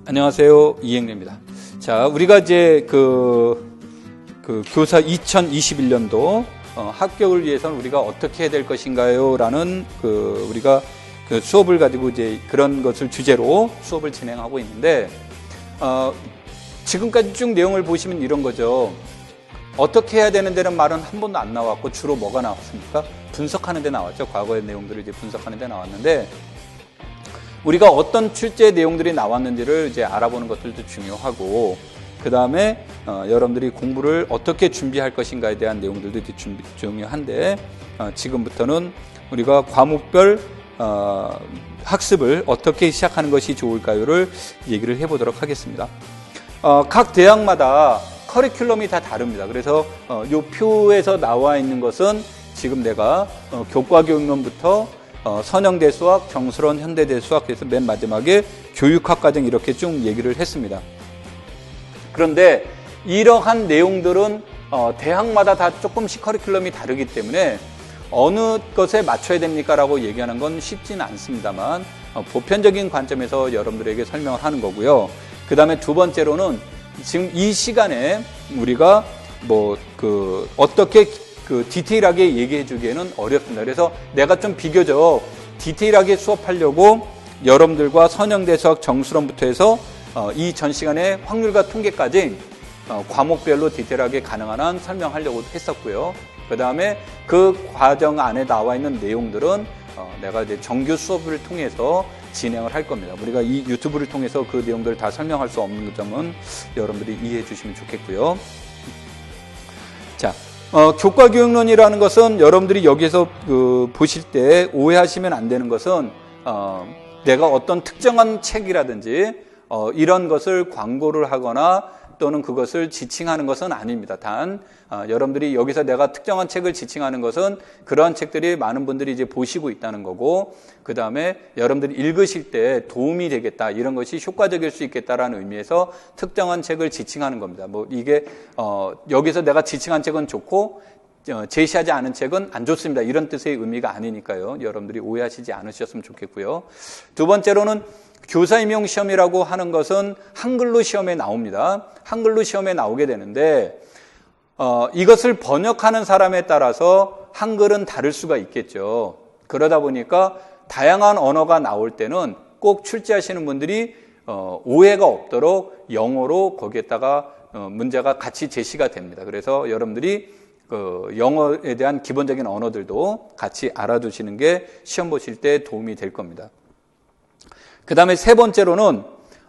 안녕하세요. 이행래입니다. 자, 우리가 이제 교사 2021년도 합격을 위해서는 우리가 어떻게 해야 될 것인가요? 라는 우리가 수업을 가지고 이제 그런 것을 주제로 수업을 진행하고 있는데, 지금까지 쭉 내용을 보시면 이런 거죠. 어떻게 해야 되는 데는 말은 한 번도 안 나왔고, 주로 뭐가 나왔습니까? 분석하는 데 나왔죠. 과거의 내용들을 이제 분석하는 데 나왔는데, 우리가 어떤 출제 내용들이 나왔는지를 이제 알아보는 것들도 중요하고, 그 다음에 여러분들이 공부를 어떻게 준비할 것인가에 대한 내용들도 이제 중요한데, 지금부터는 우리가 과목별 학습을 어떻게 시작하는 것이 좋을까요를 얘기를 해보도록 하겠습니다. 각 대학마다 커리큘럼이 다 다릅니다. 그래서 요 표에서 나와 있는 것은 지금 내가 교과교육론부터 선형대 수학, 정수론, 현대대 수학, 그래서 맨 마지막에 교육학과정 이렇게 쭉 얘기를 했습니다. 그런데 이러한 내용들은 대학마다 다 조금씩 커리큘럼이 다르기 때문에 어느 것에 맞춰야 됩니까? 라고 얘기하는 건 쉽지는 않습니다만, 보편적인 관점에서 여러분들에게 설명을 하는 거고요. 그 다음에 두 번째로는 지금 이 시간에 우리가 어떻게 디테일하게 얘기해 주기에는 어렵습니다. 그래서 내가 좀 비교적 디테일하게 수업하려고 여러분들과 선형대 수학, 정수론부터 해서 이 전 시간에 확률과 통계까지 과목별로 디테일하게 가능한 한 설명하려고 했었고요. 그 다음에 그 과정 안에 나와 있는 내용들은 내가 이제 정규 수업을 통해서 진행을 할 겁니다. 우리가 이 유튜브를 통해서 그 내용들을 다 설명할 수 없는 점은 여러분들이 이해해 주시면 좋겠고요. 자, 교과교육론이라는 것은 여러분들이 여기서 보실 때 오해하시면 안 되는 것은 내가 어떤 특정한 책이라든지 이런 것을 광고를 하거나 또는 그것을 지칭하는 것은 아닙니다. 단 여러분들이 여기서 내가 특정한 책을 지칭하는 것은 그러한 책들이 많은 분들이 이제 보시고 있다는 거고, 그 다음에 여러분들이 읽으실 때 도움이 되겠다, 이런 것이 효과적일 수 있겠다라는 의미에서 특정한 책을 지칭하는 겁니다. 이게 여기서 내가 지칭한 책은 좋고 제시하지 않은 책은 안 좋습니다, 이런 뜻의 의미가 아니니까요. 여러분들이 오해하시지 않으셨으면 좋겠고요. 두 번째로는 교사 임용 시험이라고 하는 것은 한글로 시험에 나옵니다. 한글로 시험에 나오게 되는데 이것을 번역하는 사람에 따라서 한글은 다를 수가 있겠죠. 그러다 보니까 다양한 언어가 나올 때는 꼭 출제하시는 분들이 오해가 없도록 영어로 거기에다가 문제가 같이 제시가 됩니다. 그래서 여러분들이 영어에 대한 기본적인 언어들도 같이 알아두시는 게 시험 보실 때 도움이 될 겁니다. 그 다음에 세 번째로는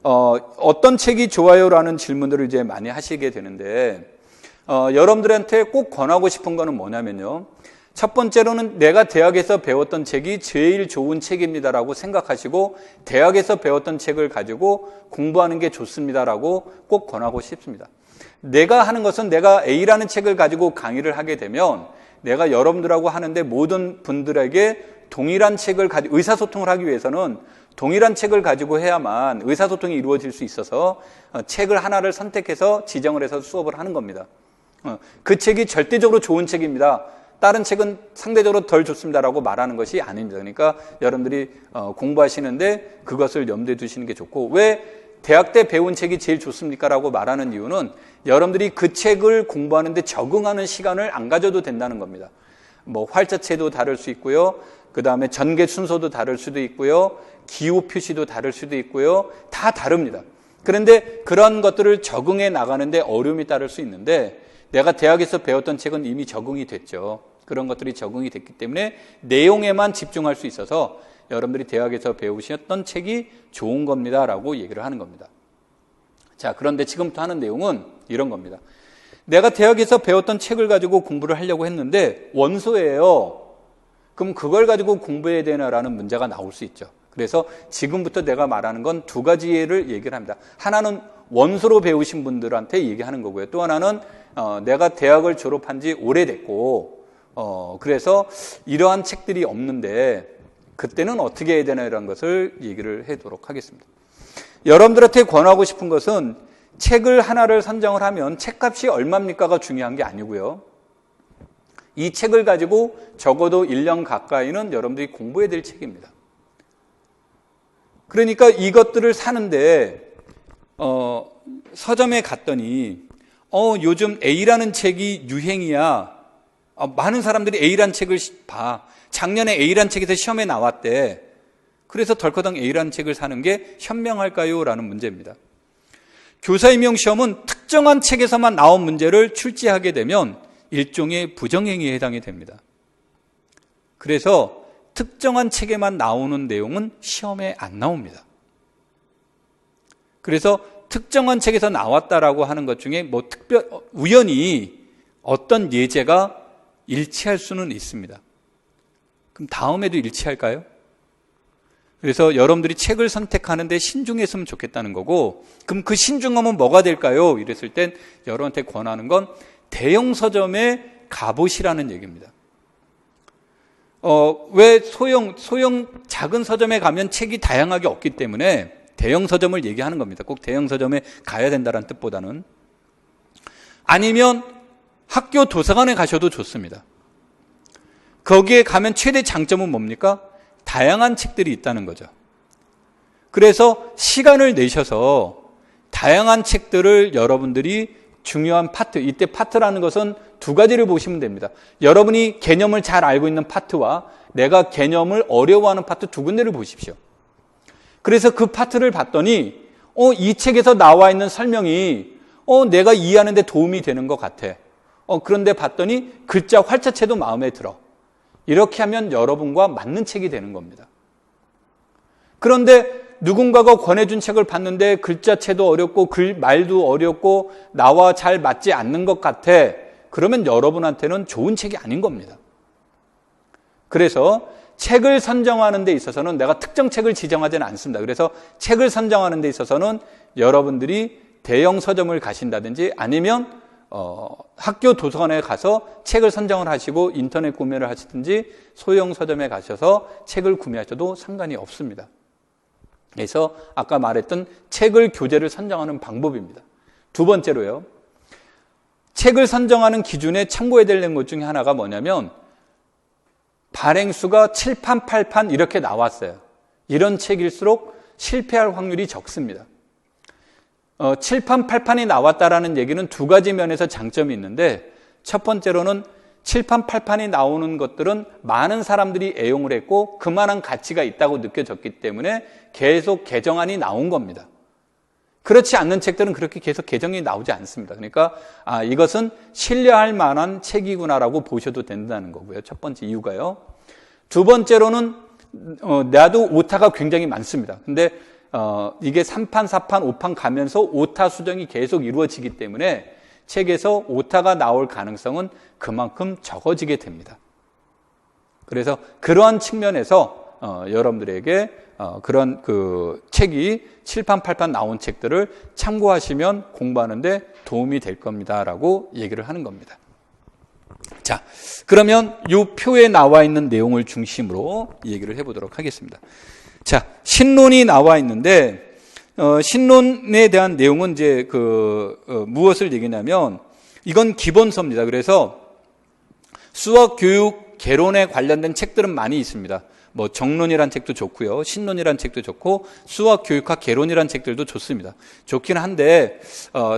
어떤 책이 좋아요라는 질문들을 이제 많이 하시게 되는데, 여러분들한테 꼭 권하고 싶은 거는 뭐냐면요, 첫 번째로는 내가 대학에서 배웠던 책이 제일 좋은 책입니다라고 생각하시고 대학에서 배웠던 책을 가지고 공부하는 게 좋습니다라고 꼭 권하고 싶습니다. 내가 하는 것은 내가 A라는 책을 가지고 강의를 하게 되면 내가 여러분들하고 하는데 모든 분들에게 동일한 책을 가지고 의사소통을 하기 위해서는 동일한 책을 가지고 해야만 의사소통이 이루어질 수 있어서 책을 하나를 선택해서 지정을 해서 수업을 하는 겁니다. 그 책이 절대적으로 좋은 책입니다, 다른 책은 상대적으로 덜 좋습니다라고 말하는 것이 아닙니다. 그러니까 여러분들이 공부하시는데 그것을 염두에 두시는 게 좋고, 왜 대학 때 배운 책이 제일 좋습니까? 라고 말하는 이유는 여러분들이 그 책을 공부하는데 적응하는 시간을 안 가져도 된다는 겁니다. 활자체도 다를 수 있고요. 그 다음에 전개 순서도 다를 수도 있고요. 기호 표시도 다를 수도 있고요. 다 다릅니다. 그런데 그런 것들을 적응해 나가는데 어려움이 따를 수 있는데, 내가 대학에서 배웠던 책은 이미 적응이 됐죠. 그런 것들이 적응이 됐기 때문에 내용에만 집중할 수 있어서 여러분들이 대학에서 배우셨던 책이 좋은 겁니다라고 얘기를 하는 겁니다. 자, 그런데 지금부터 하는 내용은 이런 겁니다. 내가 대학에서 배웠던 책을 가지고 공부를 하려고 했는데 원소예요. 그럼 그걸 가지고 공부해야 되나라는 문제가 나올 수 있죠. 그래서 지금부터 내가 말하는 건 두 가지를 얘기를 합니다. 하나는 원소로 배우신 분들한테 얘기하는 거고요. 또 하나는 내가 대학을 졸업한 지 오래됐고 그래서 이러한 책들이 없는데 그때는 어떻게 해야 되나, 이런 것을 얘기를 하도록 하겠습니다. 여러분들한테 권하고 싶은 것은 책을 하나를 선정을 하면 책값이 얼마입니까가 중요한 게 아니고요. 이 책을 가지고 적어도 1년 가까이는 여러분들이 공부해야 될 책입니다. 그러니까 이것들을 사는데 서점에 갔더니 요즘 A라는 책이 유행이야. 많은 사람들이 A라는 책을 봐. 작년에 A라는 책에서 시험에 나왔대. 그래서 덜커덩 A라는 책을 사는 게 현명할까요? 라는 문제입니다. 교사 임용 시험은 특정한 책에서만 나온 문제를 출제하게 되면 일종의 부정행위에 해당이 됩니다. 그래서 특정한 책에만 나오는 내용은 시험에 안 나옵니다. 그래서 특정한 책에서 나왔다라고 하는 것 중에 우연히 어떤 예제가 일치할 수는 있습니다. 그럼 다음에도 일치할까요? 그래서 여러분들이 책을 선택하는데 신중했으면 좋겠다는 거고, 그럼 그 신중함은 뭐가 될까요? 이랬을 땐 여러분한테 권하는 건 대형 서점에 가보시라는 얘기입니다. 왜 소형 작은 서점에 가면 책이 다양하게 없기 때문에 대형 서점을 얘기하는 겁니다. 꼭 대형 서점에 가야 된다는 뜻보다는. 아니면 학교 도서관에 가셔도 좋습니다. 거기에 가면 최대 장점은 뭡니까? 다양한 책들이 있다는 거죠. 그래서 시간을 내셔서 다양한 책들을 여러분들이 중요한 파트, 이때 파트라는 것은 두 가지를 보시면 됩니다. 여러분이 개념을 잘 알고 있는 파트와 내가 개념을 어려워하는 파트 두 군데를 보십시오. 그래서 그 파트를 봤더니 이 책에서 나와 있는 설명이 내가 이해하는 데 도움이 되는 것 같아. 그런데 봤더니 글자 활자체도 마음에 들어. 이렇게 하면 여러분과 맞는 책이 되는 겁니다. 그런데 누군가가 권해준 책을 봤는데 글자체도 어렵고 말도 어렵고 나와 잘 맞지 않는 것 같아. 그러면 여러분한테는 좋은 책이 아닌 겁니다. 그래서 책을 선정하는 데 있어서는 내가 특정 책을 지정하지는 않습니다. 그래서 책을 선정하는 데 있어서는 여러분들이 대형 서점을 가신다든지 아니면 학교 도서관에 가서 책을 선정을 하시고 인터넷 구매를 하시든지 소형 서점에 가셔서 책을 구매하셔도 상관이 없습니다. 그래서 아까 말했던 책을 교재를 선정하는 방법입니다. 두 번째로요. 책을 선정하는 기준에 참고해야 될 것 중에 하나가 뭐냐면 발행수가 7판, 8판 이렇게 나왔어요. 이런 책일수록 실패할 확률이 적습니다. 7판, 8판이 나왔다라는 얘기는 두 가지 면에서 장점이 있는데 첫 번째로는 7판, 8판이 나오는 것들은 많은 사람들이 애용을 했고 그만한 가치가 있다고 느껴졌기 때문에 계속 개정안이 나온 겁니다. 그렇지 않는 책들은 그렇게 계속 개정이 나오지 않습니다. 그러니까 이것은 신뢰할 만한 책이구나라고 보셔도 된다는 거고요. 첫 번째 이유가요. 두 번째로는 나도 오타가 굉장히 많습니다. 근데 이게 3판, 4판, 5판 가면서 오타 수정이 계속 이루어지기 때문에 책에서 오타가 나올 가능성은 그만큼 적어지게 됩니다. 그래서 그러한 측면에서 여러분들에게 그런 책이 7판, 8판 나온 책들을 참고하시면 공부하는데 도움이 될 겁니다라고 얘기를 하는 겁니다. 자, 그러면 이 표에 나와 있는 내용을 중심으로 얘기를 해보도록 하겠습니다. 자, 신론이 나와 있는데 신론에 대한 내용은 이제 무엇을 얘기냐면 이건 기본서입니다. 그래서 수학, 교육, 개론에 관련된 책들은 많이 있습니다. 정론이란 책도 좋고요. 신론이란 책도 좋고 수학, 교육학, 개론이란 책들도 좋습니다. 좋긴 한데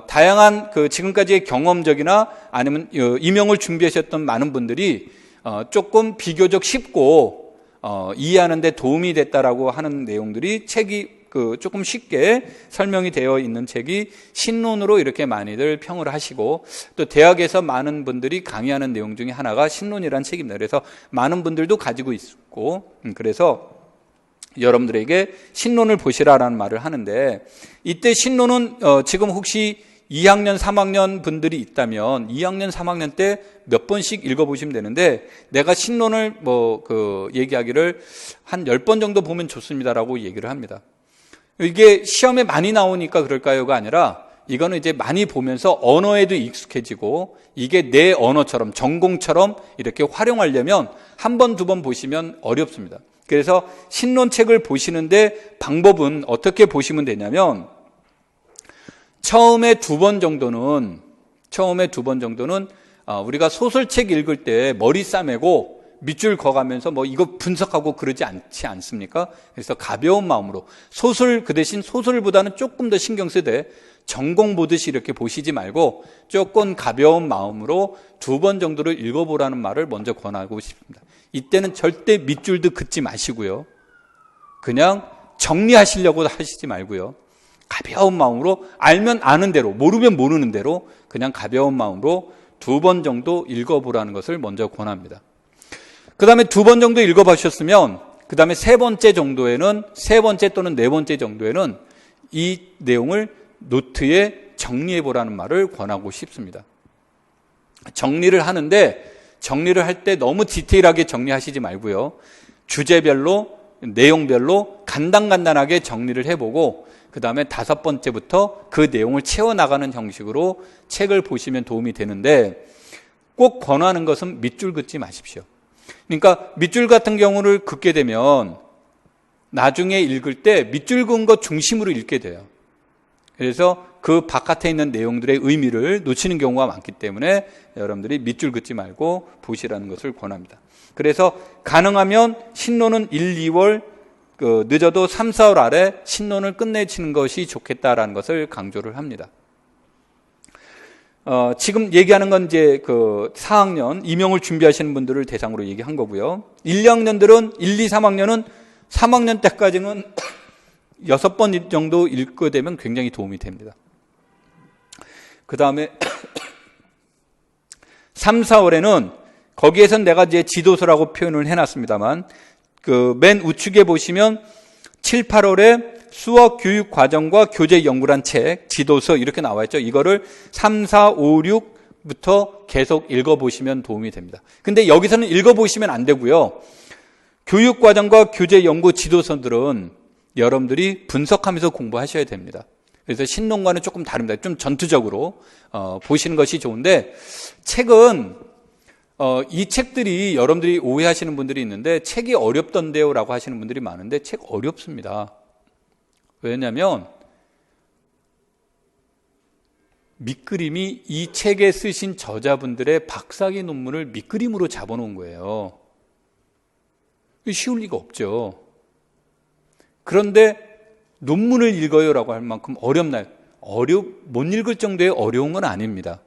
다양한 지금까지의 경험적이나 아니면 임용을 준비하셨던 많은 분들이 조금 비교적 쉽고 이해하는 데 도움이 됐다라고 하는 내용들이 책이 조금 쉽게 설명이 되어 있는 책이 신론으로 이렇게 많이들 평을 하시고 또 대학에서 많은 분들이 강의하는 내용 중에 하나가 신론이라는 책입니다. 그래서 많은 분들도 가지고 있고 그래서 여러분들에게 신론을 보시라라는 말을 하는데 이때 신론은 지금 혹시 2학년, 3학년 분들이 있다면 2학년, 3학년 때 몇 번씩 읽어보시면 되는데 내가 신론을 얘기하기를 한 10번 정도 보면 좋습니다라고 얘기를 합니다. 이게 시험에 많이 나오니까 그럴까요가 아니라 이거는 이제 많이 보면서 언어에도 익숙해지고 이게 내 언어처럼 전공처럼 이렇게 활용하려면 한 번, 두 번 보시면 어렵습니다. 그래서 신론책을 보시는데 방법은 어떻게 보시면 되냐면 처음에 두 번 정도는 우리가 소설책 읽을 때 머리 싸매고 밑줄 그어가면서 뭐 이거 분석하고 그러지 않지 않습니까? 그래서 가벼운 마음으로 소설, 그 대신 소설보다는 조금 더 신경 쓰되 전공 보듯이 이렇게 보시지 말고 조금 가벼운 마음으로 2번 정도를 읽어보라는 말을 먼저 권하고 싶습니다. 이때는 절대 밑줄도 긋지 마시고요. 그냥 정리하시려고 하시지 말고요. 가벼운 마음으로 알면 아는 대로, 모르면 모르는 대로 그냥 가벼운 마음으로 2번 정도 읽어보라는 것을 먼저 권합니다. 그 다음에 2번 정도 읽어보셨으면 그 다음에 3번째 정도에는 3번째 또는 4번째 정도에는 이 내용을 노트에 정리해보라는 말을 권하고 싶습니다. 정리를 하는데 정리를 할 때 너무 디테일하게 정리하시지 말고요. 주제별로, 내용별로 간단간단하게 정리를 해보고 그 다음에 5번째부터 그 내용을 채워나가는 형식으로 책을 보시면 도움이 되는데 꼭 권하는 것은 밑줄 긋지 마십시오. 그러니까 밑줄 같은 경우를 긋게 되면 나중에 읽을 때 밑줄 그은 것 중심으로 읽게 돼요. 그래서 그 바깥에 있는 내용들의 의미를 놓치는 경우가 많기 때문에 여러분들이 밑줄 긋지 말고 보시라는 것을 권합니다. 그래서 가능하면 신론은 1, 2월, 늦어도 3, 4월 아래 신론을 끝내치는 것이 좋겠다라는 것을 강조를 합니다. 지금 얘기하는 건 이제 4학년, 임용을 준비하시는 분들을 대상으로 얘기한 거고요. 1, 2학년들은, 1, 2, 3학년은 3학년 때까지는 6번 정도 읽게 되면 굉장히 도움이 됩니다. 그 다음에 3, 4월에는 거기에선 내가 이제 지도서라고 표현을 해놨습니다만 맨 우측에 보시면 7, 8월에 수학 교육 과정과 교재 연구란 책, 지도서 이렇게 나와 있죠. 이거를 3, 4, 5, 6부터 계속 읽어보시면 도움이 됩니다. 근데 여기서는 읽어보시면 안 되고요. 교육 과정과 교재 연구 지도서들은 여러분들이 분석하면서 공부하셔야 됩니다. 그래서 신론과는 조금 다릅니다. 좀 전투적으로 보시는 것이 좋은데 책은 이 책들이 여러분들이 오해하시는 분들이 있는데 책이 어렵던데요 라고 하시는 분들이 많은데 책 어렵습니다. 왜냐하면 밑그림이 이 책에 쓰신 저자분들의 박사학위 논문을 밑그림으로 잡아놓은 거예요. 쉬울 리가 없죠. 그런데 논문을 읽어요라고 할 만큼 어렵나요? 못 읽을 정도의 어려운 건 아닙니다.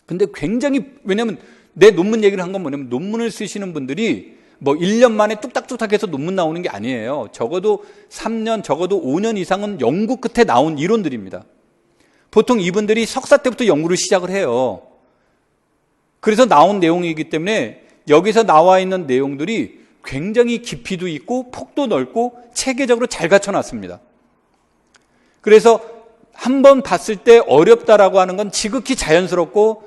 근데 굉장히, 왜냐하면 내 논문 얘기를 한 건 뭐냐면 논문을 쓰시는 분들이 뭐 1년 만에 뚝딱뚝딱 해서 논문 나오는 게 아니에요. 적어도 3년, 적어도 5년 이상은 연구 끝에 나온 이론들입니다. 보통 이분들이 석사 때부터 연구를 시작을 해요. 그래서 나온 내용이기 때문에 여기서 나와 있는 내용들이 굉장히 깊이도 있고 폭도 넓고 체계적으로 잘 갖춰놨습니다. 그래서 한번 봤을 때 어렵다라고 하는 건 지극히 자연스럽고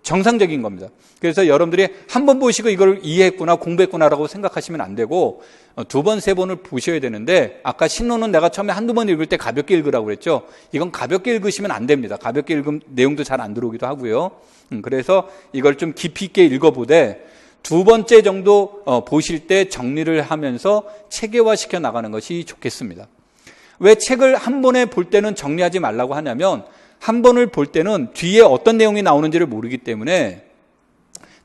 정상적인 겁니다. 그래서 여러분들이 한 번 보시고 이걸 이해했구나, 공부했구나라고 생각하시면 안 되고 2번, 3번을 보셔야 되는데 아까 신론은 내가 처음에 한두 번 읽을 때 가볍게 읽으라고 그랬죠. 이건 가볍게 읽으시면 안 됩니다. 가볍게 읽으면 내용도 잘 안 들어오기도 하고요. 그래서 이걸 좀 깊이 있게 읽어보되 2번째 정도 보실 때 정리를 하면서 체계화시켜 나가는 것이 좋겠습니다. 왜 책을 한 번에 볼 때는 정리하지 말라고 하냐면 한 번을 볼 때는 뒤에 어떤 내용이 나오는지를 모르기 때문에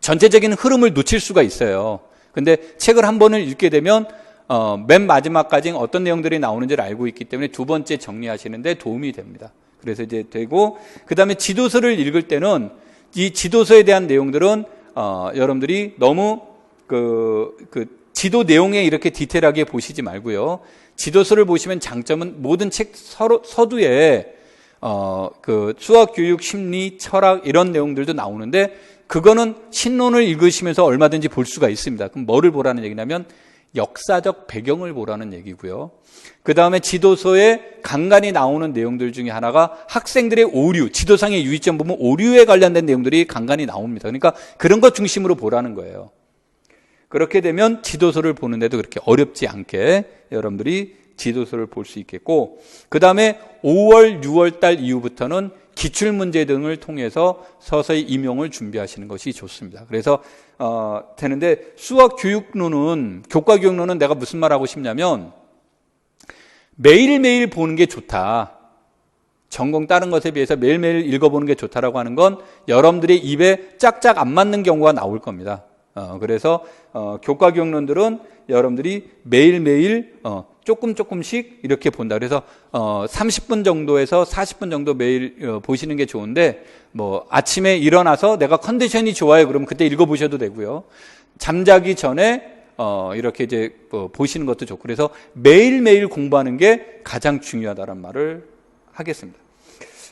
전체적인 흐름을 놓칠 수가 있어요. 근데 책을 한 번을 읽게 되면 맨 마지막까지 어떤 내용들이 나오는지를 알고 있기 때문에 2번째 정리하시는데 도움이 됩니다. 그래서 이제 되고, 그 다음에 지도서를 읽을 때는 이 지도서에 대한 내용들은 여러분들이 너무 지도 내용에 이렇게 디테일하게 보시지 말고요. 지도서를 보시면 장점은 모든 책 서두에 수학, 교육, 심리, 철학 이런 내용들도 나오는데 그거는 신론을 읽으시면서 얼마든지 볼 수가 있습니다. 그럼 뭐를 보라는 얘기냐면 역사적 배경을 보라는 얘기고요. 그 다음에 지도서에 간간히 나오는 내용들 중에 하나가 학생들의 오류, 지도상의 유의점 보면 오류에 관련된 내용들이 간간히 나옵니다. 그러니까 그런 것 중심으로 보라는 거예요. 그렇게 되면 지도서를 보는데도 그렇게 어렵지 않게 여러분들이 지도서를 볼 수 있겠고, 그 다음에 5월, 6월 달 이후부터는 기출문제 등을 통해서 서서히 임용을 준비하시는 것이 좋습니다. 그래서 되는데 수학교육론은, 교과교육론은 내가 무슨 말 하고 싶냐면 매일매일 보는 게 좋다. 전공 다른 것에 비해서 매일매일 읽어보는 게 좋다라고 하는 건 여러분들의 입에 짝짝 안 맞는 경우가 나올 겁니다. 그래서 교과 기억론들은 여러분들이 매일매일 조금씩 이렇게 본다. 그래서 30분 정도에서 40분 정도 매일 보시는 게 좋은데, 뭐 아침에 일어나서 내가 컨디션이 좋아요, 그러면 그때 읽어보셔도 되고요. 잠자기 전에 이렇게 이제 보시는 것도 좋고, 그래서 매일매일 공부하는 게 가장 중요하다는 말을 하겠습니다.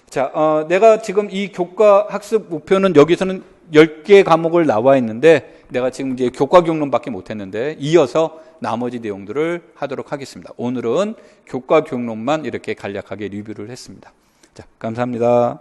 자, 내가 지금 이 교과 학습 목표는 여기서는 10개 과목을 나와 있는데, 내가 지금 이제 교과 기억론밖에 못했는데, 이어서 나머지 내용들을 하도록 하겠습니다. 오늘은 교과 기억론만 이렇게 간략하게 리뷰를 했습니다. 자, 감사합니다.